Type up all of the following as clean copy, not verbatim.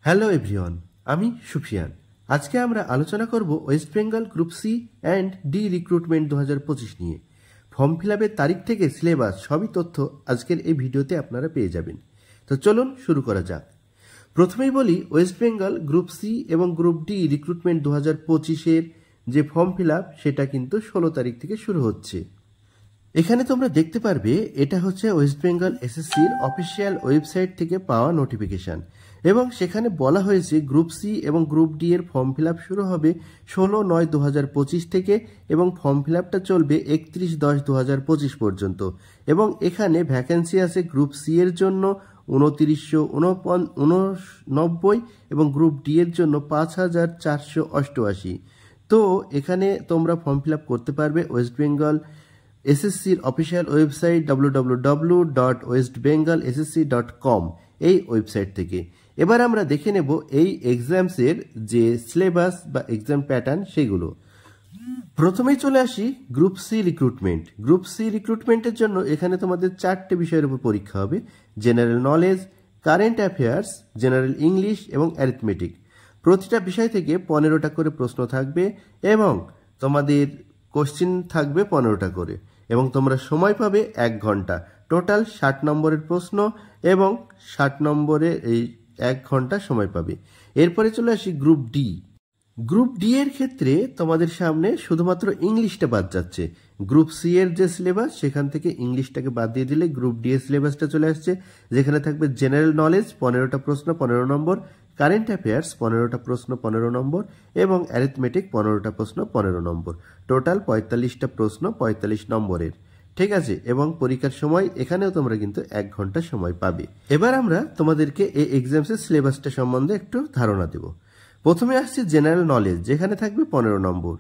Hello everyone, আমি সুফিয়ান। আজকে আমরা আলোচনা করব West Bengal group C and D recruitment 2025 নিয়ে। ফর্ম ফিল আপের তারিখ থেকে সিলেবাস সবই তথ্য আজকের এই ভিডিওতে আপনারা পেয়ে যাবেন। তো চলুন শুরু করা যাক। প্রথমেই বলি, ওয়েস্ট বেঙ্গল গ্রুপ সি এবং গ্রুপ ডি রিক্রুটমেন্ট 2025-এর যে ফর্ম ফিল আপ সেটা কিন্তু 16 তারিখ থেকে শুরু হচ্ছে। এখানে তোমরা দেখতে পারবে এটা হচ্ছে ওয়েস্ট বেঙ্গল এসএসসির অফিসিয়াল ওয়েবসাইট থেকে পাওয়া নোটিফিকেশান, এবং সেখানে বলা হয়েছে গ্রুপ সি এবং গ্রুপ ডি এর ফর্ম ফিল আপ শুরু হবে 16/9/2025 থেকে এবং ফর্ম ফিল আপটা চলবে 31/10/2025 পর্যন্ত। এবং এখানে ভ্যাকেন্সি আছে গ্রুপ সি এর জন্য 2990 এবং গ্রুপ ডি এর জন্য 5488। তো এখানে তোমরা ফর্ম ফিল আপ করতে পারবে ওয়েস্ট বেঙ্গল এসএসসির অফিসিয়াল ওয়েবসাইট www.westbengalssc.com এই ওয়েবসাইট থেকে। এবার আমরা দেখে নেব এই এক্সামসের যে সিলেবাস বা এক্সাম প্যাটার্ন সেগুলো। প্রথমেই চলে আসি group C recruitment. Group C রিক্রুটমেন্টের জন্য এখানে তোমাদের 4টে বিষয়ের উপর পরীক্ষা হবে: general knowledge, current affairs, general English এবং অ্যারিথমেটিক। প্রতিটা বিষয় থেকে 15টা করে প্রশ্ন থাকবে এবং তোমাদের কোশ্চিন থাকবে 15টা করে, এবং তোমরা সময় পাবে 1 ঘন্টা। টোটাল 60 নম্বরের প্রশ্ন এবং 60 নম্বরের এই 1 ঘন্টা সময় পাবে। এরপরে চলে আসি গ্রুপ ডি। গ্রুপ ডি এর ক্ষেত্রে তোমাদের সামনে শুধুমাত্র ইংলিশটা বাদ যাচ্ছে। গ্রুপ সি এর যে সিলেবাস সেখান থেকে ইংলিশটাকে বাদ দিয়ে দিলে গ্রুপ ডি এর সিলেবাসটা চলে আসছে, যেখানে থাকবে জেনারেল নলেজ 15টা প্রশ্ন 15 নম্বর, কারেন্ট অ্যাফেয়ার্স 15টা প্রশ্ন 15 নম্বর এবং অ্যারিথমেটিক 15টা প্রশ্ন 15 নম্বর। টোটাল 45টা প্রশ্ন 45 নম্বরের। ঠিক আছে, এবং পরীক্ষার সময় এখানেও তোমরা কিন্তু 1 ঘন্টা সময় পাবে। এবার আমরা তোমাদেরকে এই এক্সামসের সিলেবাসটা সম্বন্ধে একটু ধারণা দেব। প্রথমে আসছে জেনারেল নলেজ, যেখানে থাকবে 15 নম্বর।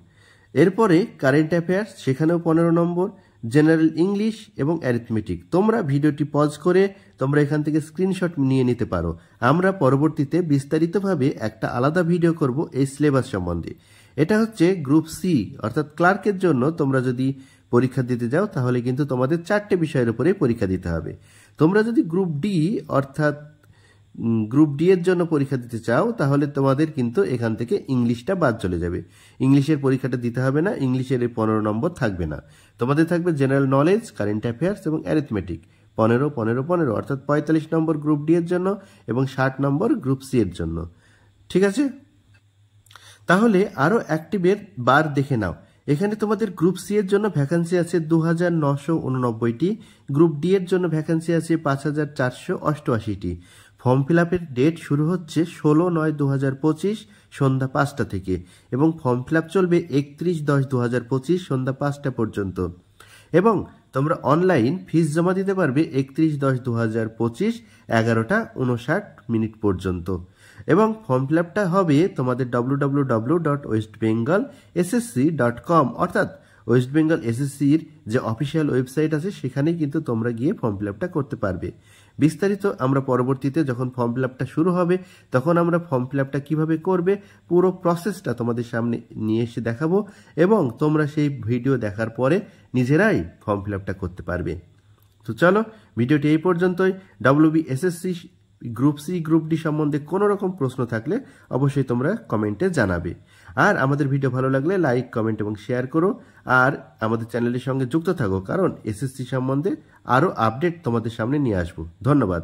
এরপরে কারেন্ট অ্যাফেয়ার্স, সেখানেও 15 নম্বর। জেনারেল ইংলিশ এবং অ্যারিথমেটিক। তোমরা ভিডিওটি পজ করে তোমরা এখান থেকে স্ক্রিনশট নিয়ে নিতে পারো। আমরা পরবর্তীতে বিস্তারিতভাবে একটা আলাদা ভিডিও করব এই সিলেবাস সম্বন্ধে। এটা হচ্ছে গ্রুপ সি, অর্থাৎ ক্লার্কের জন্য তোমরা যদি পরীক্ষা দিতে যাও তাহলে কিন্তু তোমাদের 4টে বিষয়ের উপরে পরীক্ষা দিতে হবে। তোমরা যদি গ্রুপ ডি অর্থাৎ গ্রুপ ডি এর জন্য পরীক্ষা দিতে চাও তাহলে তোমাদের কিন্তু এখান থেকে ইংলিশটা বাদ চলে যাবে। ইংলিশের পরীক্ষাটা দিতে হবে না, ইংলিশের এই 15 নম্বর থাকবে না। তোমাদের থাকবে জেনারেল নলেজ, কারেন্ট অ্যাফেয়ার্স এবং অ্যারিথমেটিক 15 15 15, অর্থাৎ 45 নম্বর গ্রুপ ডি এর জন্য এবং 60 নম্বর গ্রুপ সি এর জন্য। ঠিক আছে, তাহলে আরও অ্যাক্টিভের বার দেখে নাও। এখানে তোমাদের গ্রুপ সি এর জন্য ভ্যাকেন্সি আছে 2989টি, গ্রুপ ডি এর জন্য ভ্যাকেন্সি আছে 5488টি। ফর্ম ফিল আপের ডেট শুরু হচ্ছে 16/9/2025 সন্ধ্যা 5টা থেকে এবং ফর্ম ফিল আপ চলবে 31/10/2025 সন্ধ্যা 5টা পর্যন্ত। এবং তোমরা অনলাইন ফিস জমা দিতে পারবে 31/10/2025 11টা 59 পর্যন্ত। এবং ফর্ম ফিল আপটা হবে তোমাদের www.westbengalssc.com, অর্থাৎ ওয়েস্ট বেঙ্গল এসএসসির যে অফিসিয়াল ওয়েবসাইট আছে সেখানেই কিন্তু তোমরা গিয়ে ফর্ম ফিল আপটা করতে পারবে। বিস্তারিত আমরা পরবর্তীতে যখন ফর্ম ফিল আপটা শুরু হবে তখন আমরা ফর্ম ফিল আপটা কীভাবে করবে পুরো প্রসেসটা তোমাদের সামনে নিয়ে এসে দেখাবো, এবং তোমরা সেই ভিডিও দেখার পরে নিজেরাই ফর্ম ফিল আপটা করতে পারবে। তো চলো, ভিডিওটি এই পর্যন্তই। WBSSC group C group D সম্বন্ধে কোনো রকম প্রশ্ন থাকলে অবশ্যই তোমরা কমেন্টে জানাবে। আর আমাদের ভিডিও ভালো লাগলে লাইক, কমেন্ট এবং শেয়ার করো। আর আমাদের চ্যানেলের সঙ্গে যুক্ত থাকো, কারণ এসএসসি সম্বন্ধে আরও আপডেট তোমাদের সামনে নিয়ে আসবো। ধন্যবাদ।